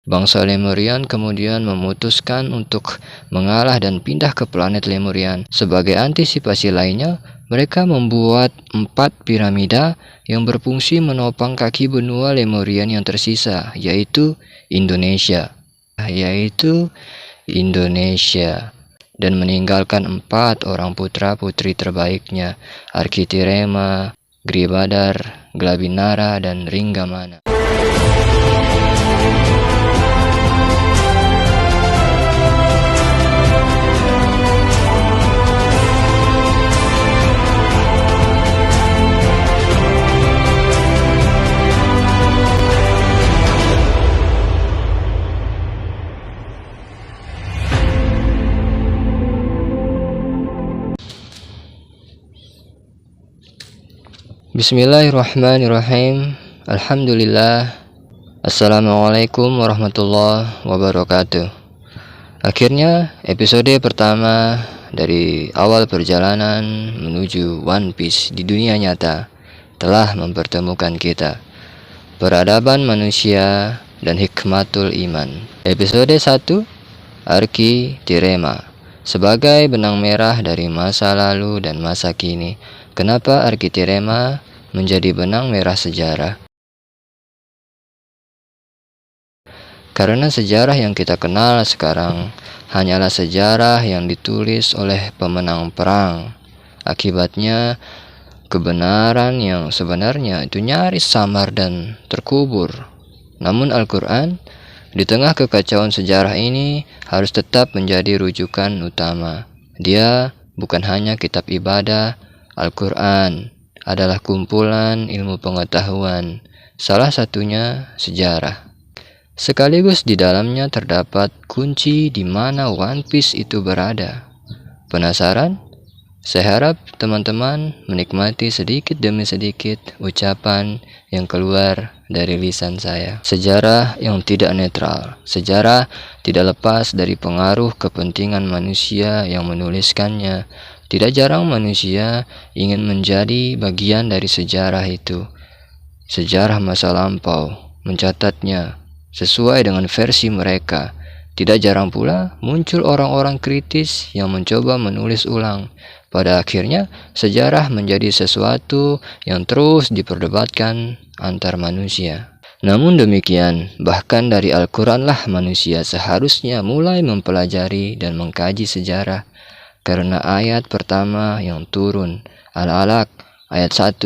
Bangsa Lemurian kemudian memutuskan untuk mengalah dan pindah ke planet Lemurian. Sebagai antisipasi lainnya, mereka membuat 4 piramida yang berfungsi menopang kaki benua Lemurian yang tersisa, yaitu Indonesia. Dan meninggalkan 4 orang putra-putri terbaiknya, Arkitirema, Gribadar, Glabinara, dan Ringgamana. Bismillahirrahmanirrahim. Alhamdulillah. Assalamualaikum warahmatullahi wabarakatuh. Akhirnya episode pertama dari awal perjalanan menuju One Piece di dunia nyata telah mempertemukan kita. Peradaban manusia dan hikmatul iman. Episode 1, Arkitirema. Sebagai benang merah dari masa lalu dan masa kini, kenapa Arkitirema menjadi benang merah sejarah? Karena sejarah yang kita kenal sekarang hanyalah sejarah yang ditulis oleh pemenang perang. Akibatnya, kebenaran yang sebenarnya itu nyaris samar dan terkubur. Namun Al-Quran, di tengah kekacauan sejarah ini, harus tetap menjadi rujukan utama. Dia bukan hanya kitab ibadah. Al-Quran adalah kumpulan ilmu pengetahuan, salah satunya sejarah. Sekaligus di dalamnya terdapat kunci di mana One Piece itu berada. Penasaran? Saya harap teman-teman menikmati sedikit demi sedikit ucapan yang keluar dari lisan saya. Sejarah yang tidak netral. Sejarah tidak lepas dari pengaruh kepentingan manusia yang menuliskannya. Tidak jarang manusia ingin menjadi bagian dari sejarah itu. Sejarah masa lampau, mencatatnya sesuai dengan versi mereka. Tidak jarang pula muncul orang-orang kritis yang mencoba menulis ulang. Pada akhirnya, sejarah menjadi sesuatu yang terus diperdebatkan antar manusia. Namun demikian, bahkan dari Al-Quran lah manusia seharusnya mulai mempelajari dan mengkaji sejarah. Karena ayat pertama yang turun, Al-Alaq ayat 1,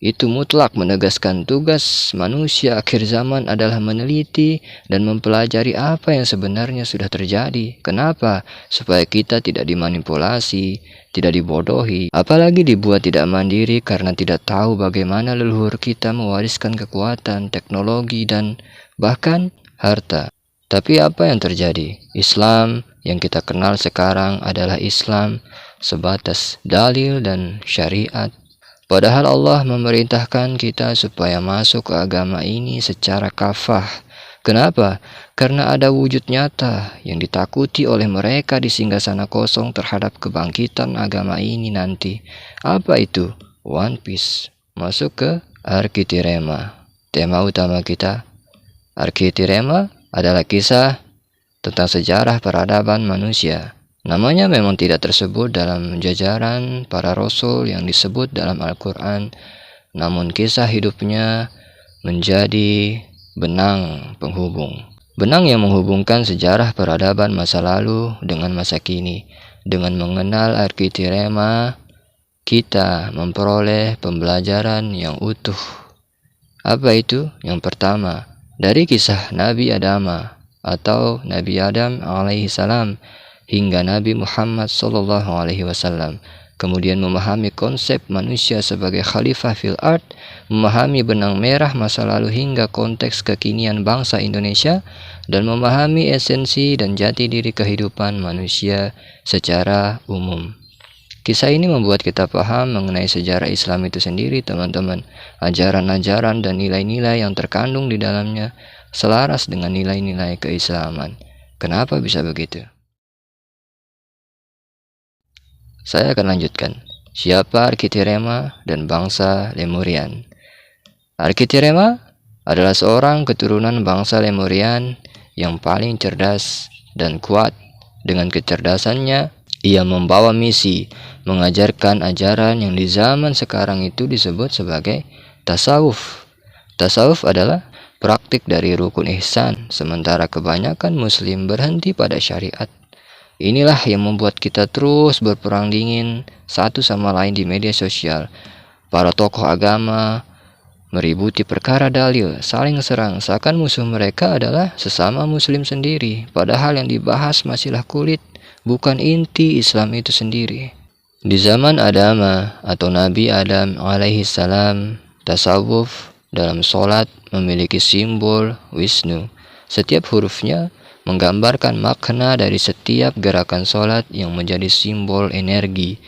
itu mutlak menegaskan tugas manusia akhir zaman adalah meneliti dan mempelajari apa yang sebenarnya sudah terjadi. Kenapa? Supaya kita tidak dimanipulasi, tidak dibodohi, apalagi dibuat tidak mandiri karena tidak tahu bagaimana leluhur kita mewariskan kekuatan, teknologi, dan bahkan harta. Tapi apa yang terjadi? Islam yang kita kenal sekarang adalah Islam sebatas dalil dan syariat. Padahal Allah memerintahkan kita supaya masuk ke agama ini secara kafah. Kenapa? Karena ada wujud nyata yang ditakuti oleh mereka di singgasana kosong terhadap kebangkitan agama ini nanti. Apa itu? One Piece. Masuk ke Arkitirema. Tema utama kita, Arkitirema, adalah kisah tentang sejarah peradaban manusia. Namanya memang tidak tersebut dalam jajaran para rasul yang disebut dalam Al-Quran, namun kisah hidupnya menjadi benang penghubung. Benang yang menghubungkan sejarah peradaban masa lalu dengan masa kini. Dengan mengenal Arkitirema, kita memperoleh pembelajaran yang utuh. Apa itu? Yang pertama, dari kisah Nabi Adam atau Nabi Adam alaihissalam hingga Nabi Muhammad SAW. Kemudian memahami konsep manusia sebagai khalifah fil ard, memahami benang merah masa lalu hingga konteks kekinian bangsa Indonesia, dan memahami esensi dan jati diri kehidupan manusia secara umum. Kisah ini membuat kita paham mengenai sejarah Islam itu sendiri, teman-teman. Ajaran-ajaran dan nilai-nilai yang terkandung di dalamnya selaras dengan nilai-nilai keislaman. Kenapa bisa begitu? Saya akan lanjutkan. Siapa Arkitirema dan bangsa Lemurian? Arkitirema adalah seorang keturunan bangsa Lemurian yang paling cerdas dan kuat. Dengan kecerdasannya, ia membawa misi mengajarkan ajaran yang di zaman sekarang itu disebut sebagai tasawuf. Tasawuf adalah praktik dari rukun ihsan, sementara kebanyakan muslim berhenti pada syariat. Inilah yang membuat kita terus berperang dingin satu sama lain di media sosial. Para tokoh agama meributi perkara dalil, saling serang, seakan musuh mereka adalah sesama muslim sendiri, padahal yang dibahas masihlah kulit, bukan inti Islam itu sendiri. Di zaman Adam atau Nabi Adam alaihi salam, tasawuf dalam sholat memiliki simbol Wisnu. Setiap hurufnya menggambarkan makna dari setiap gerakan sholat yang menjadi simbol energi.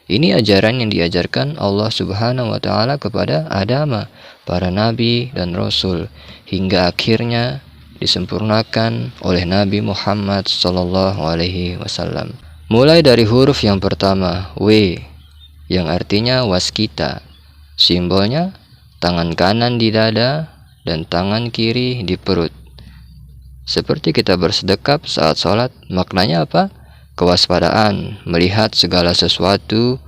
Ini ajaran yang diajarkan Allah Subhanahu wa Ta'ala kepada Adam, para nabi dan rasul, hingga akhirnya disempurnakan oleh Nabi Muhammad Sallallahu Alaihi Wasallam. Mulai dari huruf yang pertama, W, yang artinya waskita. Simbolnya tangan kanan di dada dan tangan kiri di perut. Seperti kita bersedekap saat sholat, maknanya apa? Kewaspadaan, melihat segala sesuatu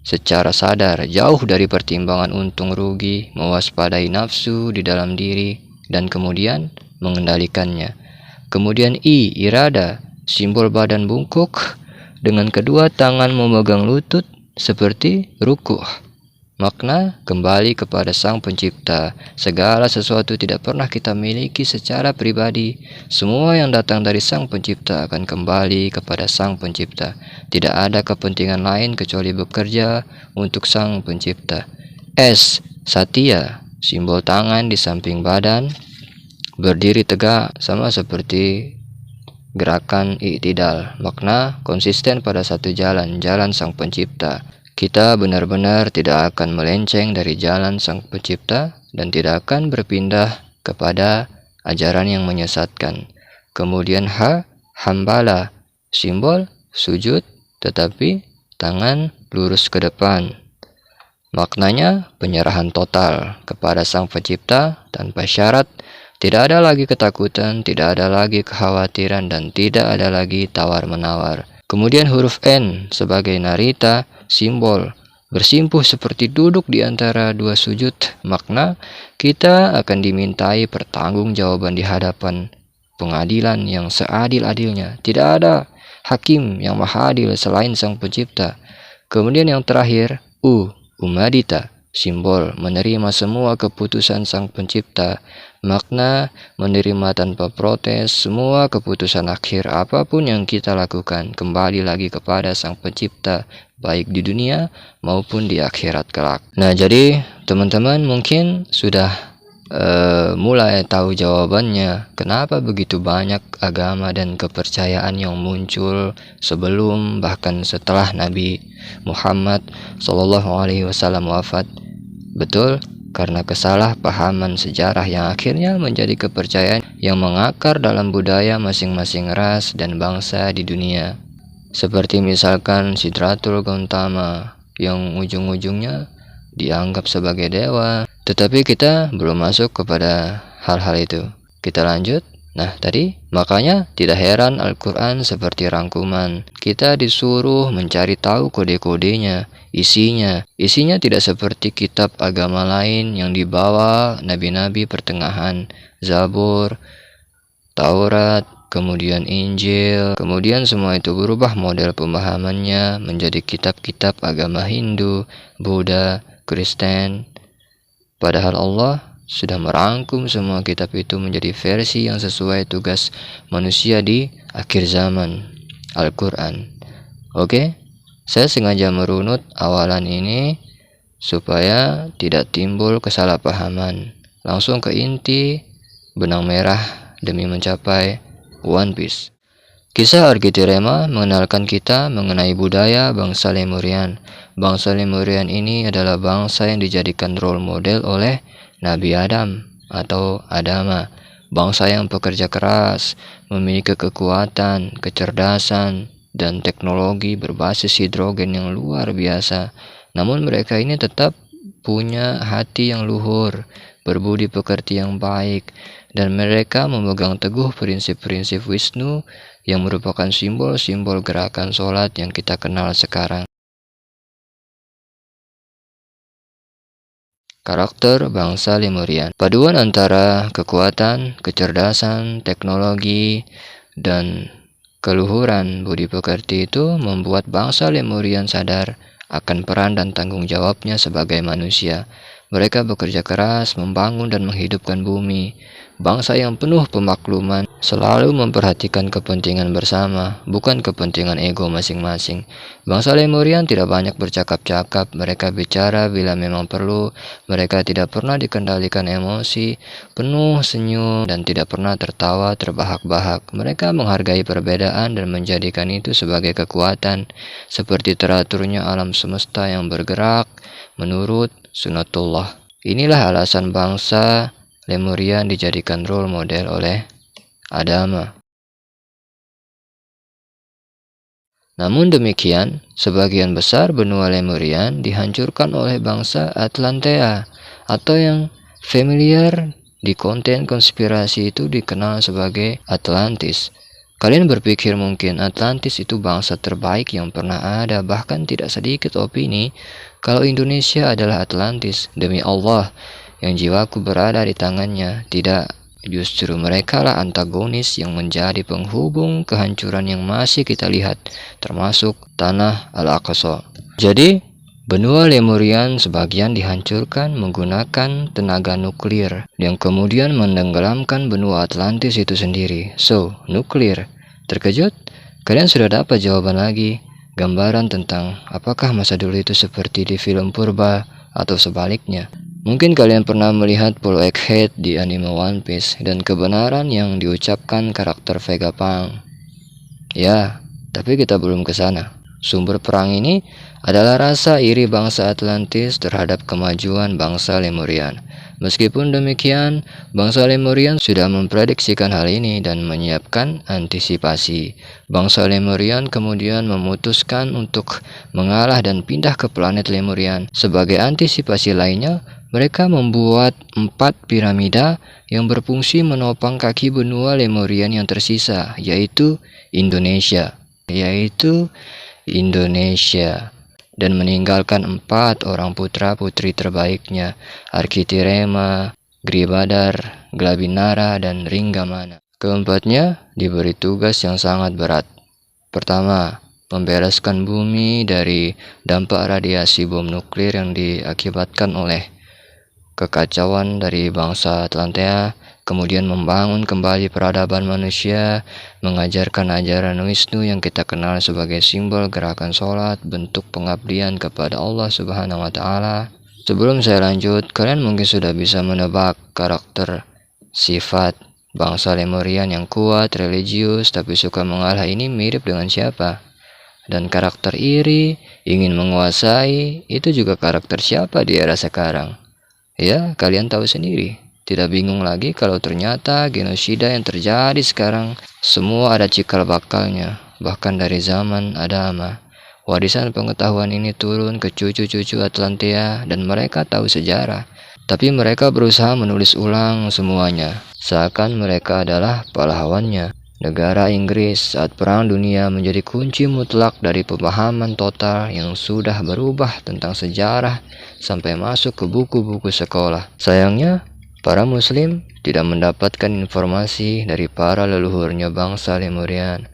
secara sadar, jauh dari pertimbangan untung rugi, mewaspadai nafsu di dalam diri, dan kemudian mengendalikannya. Kemudian I, irada, simbol badan bungkuk, dengan kedua tangan memegang lutut seperti rukuh. Makna kembali kepada Sang Pencipta. Segala sesuatu tidak pernah kita miliki secara pribadi. Semua yang datang dari Sang Pencipta akan kembali kepada Sang Pencipta. Tidak ada kepentingan lain kecuali bekerja untuk Sang Pencipta. S, satya, simbol tangan di samping badan, berdiri tegak sama seperti gerakan i'tidal. Makna konsisten pada satu jalan, jalan Sang Pencipta. Kita benar-benar tidak akan melenceng dari jalan Sang Pencipta dan tidak akan berpindah kepada ajaran yang menyesatkan. Kemudian H, hambala, simbol sujud tetapi tangan lurus ke depan. Maknanya penyerahan total kepada Sang Pencipta tanpa syarat. Tidak ada lagi ketakutan, tidak ada lagi kekhawatiran, dan tidak ada lagi tawar-menawar. Kemudian huruf N sebagai narita, simbol bersimpuh seperti duduk di antara dua sujud. Makna kita akan dimintai pertanggungjawaban di hadapan pengadilan yang seadil-adilnya. Tidak ada hakim yang maha adil selain Sang Pencipta. Kemudian yang terakhir, U, umadita, simbol menerima semua keputusan Sang Pencipta. Makna menerima tanpa protes semua keputusan akhir apapun yang kita lakukan, kembali lagi kepada Sang Pencipta, baik di dunia maupun di akhirat kelak. Nah, jadi teman-teman mungkin sudah mulai tahu jawabannya kenapa begitu banyak agama dan kepercayaan yang muncul sebelum bahkan setelah Nabi Muhammad SAW wafat. Betul, karena kesalahpahaman sejarah yang akhirnya menjadi kepercayaan yang mengakar dalam budaya masing-masing ras dan bangsa di dunia. Seperti misalkan Sidratul Gautama yang ujung-ujungnya dianggap sebagai dewa. Tetapi kita belum masuk kepada hal-hal itu. Kita lanjut. Nah, tadi makanya tidak heran Al-Quran seperti rangkuman. Kita disuruh mencari tahu kode-kodenya, Isinya tidak seperti kitab agama lain yang dibawa nabi-nabi pertengahan, Zabur, Taurat, kemudian Injil. Kemudian semua itu berubah model pemahamannya menjadi kitab-kitab agama Hindu, Buddha, Kristen. Padahal Allah sudah merangkum semua kitab itu menjadi versi yang sesuai tugas manusia di akhir zaman, Al-Quran. Oke? Saya sengaja merunut awalan ini supaya tidak timbul kesalahpahaman. Langsung ke inti benang merah demi mencapai One Piece. Kisah Argitirema mengenalkan kita mengenai budaya bangsa Lemurian. Bangsa Lemurian ini adalah bangsa yang dijadikan role model oleh Nabi Adam atau Adama. Bangsa yang pekerja keras, memiliki kekuatan, kecerdasan, dan teknologi berbasis hidrogen yang luar biasa. Namun mereka ini tetap punya hati yang luhur, berbudi pekerti yang baik, dan mereka memegang teguh prinsip-prinsip Wisnu yang merupakan simbol-simbol gerakan sholat yang kita kenal sekarang. Karakter bangsa Lemurian. Paduan antara kekuatan, kecerdasan, teknologi, dan keluhuran budi pekerti itu membuat bangsa Lemurian sadar akan peran dan tanggung jawabnya sebagai manusia. Mereka bekerja keras, membangun dan menghidupkan bumi. Bangsa yang penuh pemakluman selalu memperhatikan kepentingan bersama, bukan kepentingan ego masing-masing. Bangsa Lemurian tidak banyak bercakap-cakap, mereka bicara bila memang perlu. Mereka tidak pernah dikendalikan emosi, penuh senyum, dan tidak pernah tertawa terbahak-bahak. Mereka menghargai perbedaan dan menjadikan itu sebagai kekuatan, seperti teraturnya alam semesta yang bergerak menurut sunatullah. Inilah alasan bangsa Lemurian dijadikan role model oleh Adama. Namun demikian, sebagian besar benua Lemurian dihancurkan oleh bangsa Atlantea, atau yang familiar di konten konspirasi itu dikenal sebagai Atlantis. Kalian berpikir mungkin Atlantis itu bangsa terbaik yang pernah ada, bahkan tidak sedikit opini kalau Indonesia adalah Atlantis. Demi Allah, yang jiwaku berada di tangannya. Tidak, justru mereka lah antagonis yang menjadi penghubung kehancuran yang masih kita lihat, termasuk tanah Al-Aqsa. Jadi, benua Lemurian sebagian dihancurkan menggunakan tenaga nuklir yang kemudian menenggelamkan benua Atlantis itu sendiri. So, nuklir. Terkejut? Kalian sudah dapat jawaban lagi. Gambaran tentang apakah masa dulu itu seperti di film purba atau sebaliknya. Mungkin kalian pernah melihat Polo Egghead di anime One Piece dan kebenaran yang diucapkan karakter Vegapunk. Ya, tapi kita belum ke sana. Sumber perang ini adalah rasa iri bangsa Atlantis terhadap kemajuan bangsa Lemurian. Meskipun demikian, bangsa Lemurian sudah memprediksikan hal ini dan menyiapkan antisipasi. Bangsa Lemurian kemudian memutuskan untuk mengalah dan pindah ke planet Lemurian. Sebagai antisipasi lainnya, mereka membuat 4 piramida yang berfungsi menopang kaki benua Lemurian yang tersisa, yaitu Indonesia, dan meninggalkan 4 orang putra-putri terbaiknya, Arkitirema, Gribadar, Glabinara, dan Ringgamana. Keempatnya diberi tugas yang sangat berat. Pertama, membereskan bumi dari dampak radiasi bom nuklir yang diakibatkan oleh kekacauan dari bangsa Atlantea, kemudian membangun kembali peradaban manusia, mengajarkan ajaran Wisnu yang kita kenal sebagai simbol gerakan sholat, bentuk pengabdian kepada Allah Subhanahu wa Ta'ala. Sebelum saya lanjut, kalian mungkin sudah bisa menebak karakter sifat bangsa Lemurian yang kuat, religius, tapi suka mengalah ini mirip dengan siapa? Dan karakter iri, ingin menguasai, itu juga karakter siapa di era sekarang? Ya, kalian tahu sendiri. Tidak bingung lagi kalau ternyata genosida yang terjadi sekarang semua ada cikal bakalnya, bahkan dari zaman Adama. Warisan pengetahuan ini turun ke cucu-cucu Atlantea dan mereka tahu sejarah. Tapi mereka berusaha menulis ulang semuanya, seakan mereka adalah pahlawannya. Negara Inggris saat Perang Dunia menjadi kunci mutlak dari pemahaman total yang sudah berubah tentang sejarah sampai masuk ke buku-buku sekolah. Sayangnya, para Muslim tidak mendapatkan informasi dari para leluhurnya bangsa Lemurian,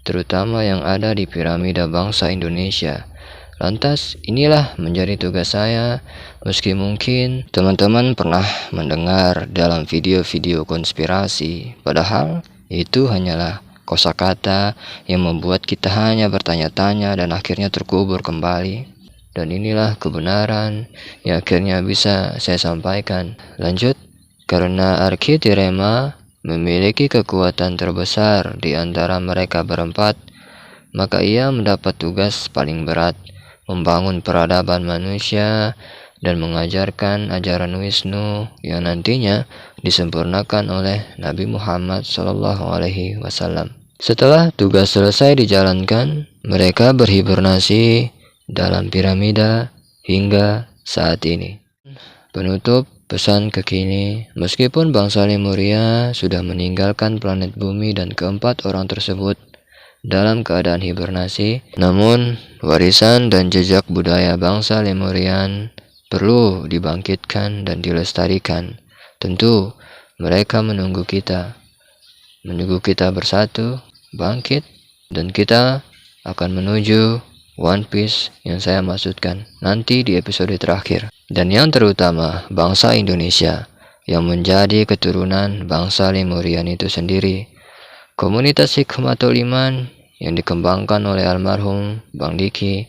terutama yang ada di piramida bangsa Indonesia. Lantas, inilah menjadi tugas saya, meski mungkin teman-teman pernah mendengar dalam video-video konspirasi, padahal itu hanyalah kosakata yang membuat kita hanya bertanya-tanya dan akhirnya terkubur kembali. Dan inilah kebenaran yang akhirnya bisa saya sampaikan. Lanjut, karena Arkitirema memiliki kekuatan terbesar di antara mereka berempat, maka ia mendapat tugas paling berat, membangun peradaban manusia dan mengajarkan ajaran Wisnu yang nantinya disempurnakan oleh Nabi Muhammad SAW. Setelah tugas selesai dijalankan, mereka berhibernasi dalam piramida hingga saat ini. Penutup pesan kekini, meskipun bangsa Lemuria sudah meninggalkan planet bumi dan keempat orang tersebut dalam keadaan hibernasi, namun warisan dan jejak budaya bangsa Lemurian perlu dibangkitkan dan dilestarikan. Tentu mereka menunggu kita bersatu, bangkit, dan kita akan menuju One Piece yang saya maksudkan nanti di episode terakhir. Dan yang terutama, bangsa Indonesia yang menjadi keturunan bangsa Lemurian itu sendiri. Komunitas Hikmatul Iman yang dikembangkan oleh almarhum Bang Diki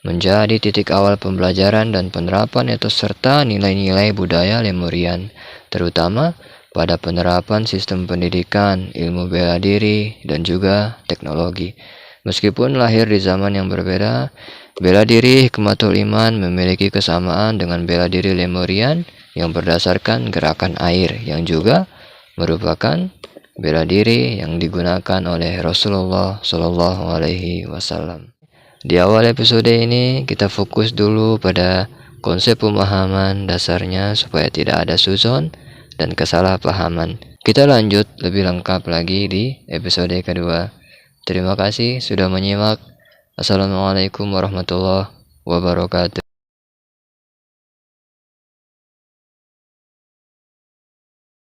menjadi titik awal pembelajaran dan penerapan etos serta nilai-nilai budaya Lemurian, terutama pada penerapan sistem pendidikan, ilmu bela diri, dan juga teknologi. Meskipun lahir di zaman yang berbeda, bela diri Hikmatul Iman memiliki kesamaan dengan bela diri Lemurian yang berdasarkan gerakan air, yang juga merupakan bela diri yang digunakan oleh Rasulullah Shallallahu Alaihi Wasallam. Di awal episode ini kita fokus dulu pada konsep pemahaman dasarnya supaya tidak ada suzon dan kesalahpahaman. Kita lanjut lebih lengkap lagi di episode kedua. Terima kasih sudah menyimak. Assalamualaikum warahmatullahi wabarakatuh.